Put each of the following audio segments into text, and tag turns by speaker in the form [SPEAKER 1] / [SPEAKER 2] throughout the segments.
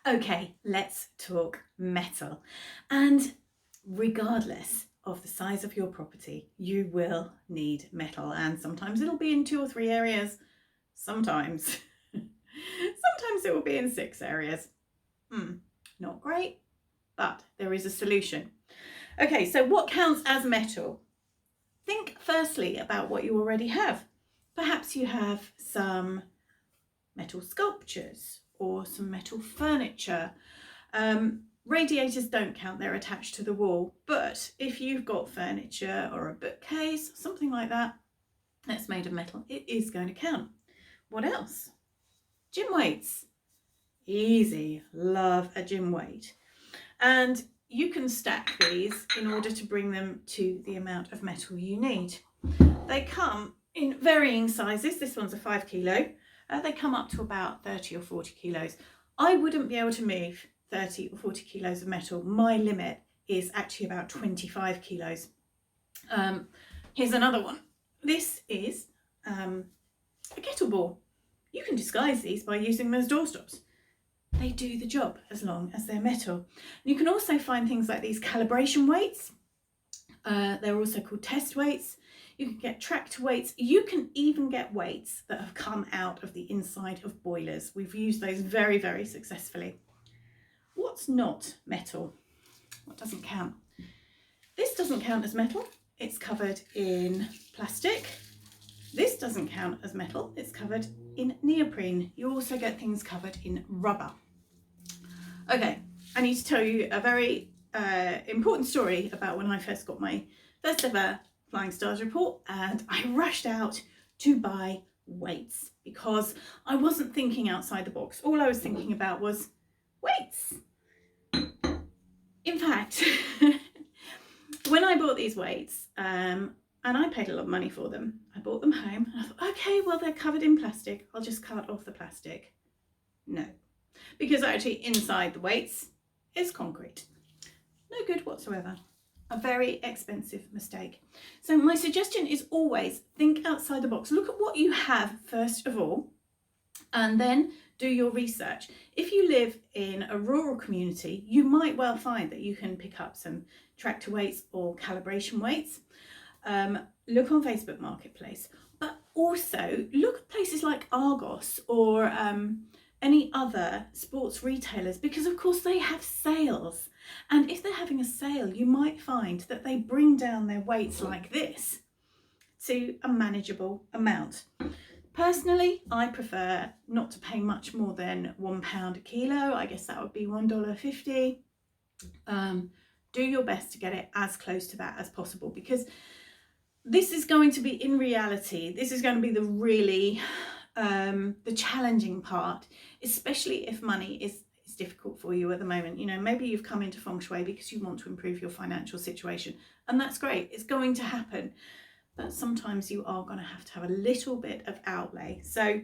[SPEAKER 1] Okay, let's talk metal. And regardless of the size of your property, you will need metal. And sometimes it'll be in 2 or 3 areas. Sometimes, sometimes it will be in 6 areas. Not great, but there is a solution. Okay, so what counts as metal? Think firstly about what you already have. Perhaps you have some metal sculptures or some metal furniture. Radiators don't count, they're attached to the wall, but if you've got furniture or a bookcase, something like that, that's made of metal, it is going to count. What else? Gym weights. Easy, love a gym weight. And you can stack these in order to bring them to the amount of metal you need. They come in varying sizes. This one's a 5 kilo. They come up to about 30 or 40 kilos. I wouldn't be able to move 30 or 40 kilos of metal. My limit is actually about 25 kilos. Here's another one. This is a kettlebell. You can disguise these by using those doorstops. They do the job as long as they're metal. You can also find things like these calibration weights. They're also called test weights. You can get tractor weights. You can even get weights that have come out of the inside of boilers. We've used those very, very successfully. What's not metal? What doesn't count? This doesn't count as metal. It's covered in plastic. This doesn't count as metal. It's covered in neoprene. You also get things covered in rubber. Okay, I need to tell you a very important story about when I first got my first ever Flying Stars report, and I rushed out to buy weights because I wasn't thinking outside the box. All I was thinking about was weights. In fact, when I bought these weights, and I paid a lot of money for them, I bought them home and I thought, okay, well, they're covered in plastic. I'll just cut off the plastic. No, because actually inside the weights is concrete. No good whatsoever. A very expensive mistake. So my suggestion is always think outside the box. Look at what you have first of all, and then do your research. If you live in a rural community, you might well find that you can pick up some tractor weights or calibration weights. Look on Facebook Marketplace, but also look at places like Argos or any other sports retailers, because of course they have sales. And if they're having a sale, you might find that they bring down their weights like this to a manageable amount. Personally, I prefer not to pay much more than £1 a kilo. I guess that would be $1.50. Do your best to get it as close to that as possible, because this is going to be, in reality, this is going to be the really the challenging part, especially if money is difficult for you at the moment. You know, maybe you've come into Feng Shui because you want to improve your financial situation, and that's great. It's going to happen. But sometimes you are going to have a little bit of outlay. So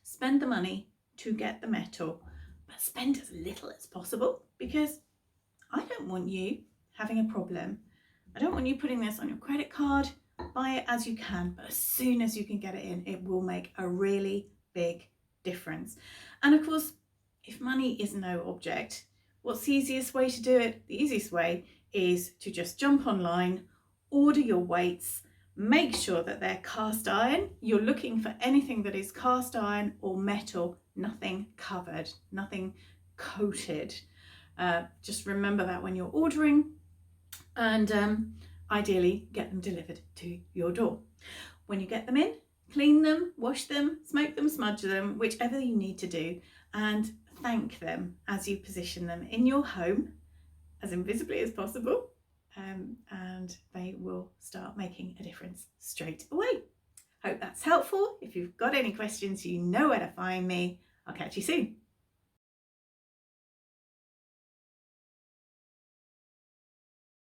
[SPEAKER 1] spend the money to get the metal, but spend as little as possible, because I don't want you having a problem. I don't want you putting this on your credit card. Buy it as you can, but as soon as you can get it in, it will make a really big difference. And of course, if money is no object, what's the easiest way to do it? The easiest way is to just jump online, order your weights, make sure that they're cast iron. You're looking for anything that is cast iron or metal, nothing covered, nothing coated. Just remember that when you're ordering, and ideally get them delivered to your door. When you get them in, clean them, wash them, smoke them, smudge them, whichever you need to do, and thank them as you position them in your home as invisibly as possible, and they will start making a difference straight away. Hope that's helpful. If you've got any questions, you know where to find me. I'll catch you soon.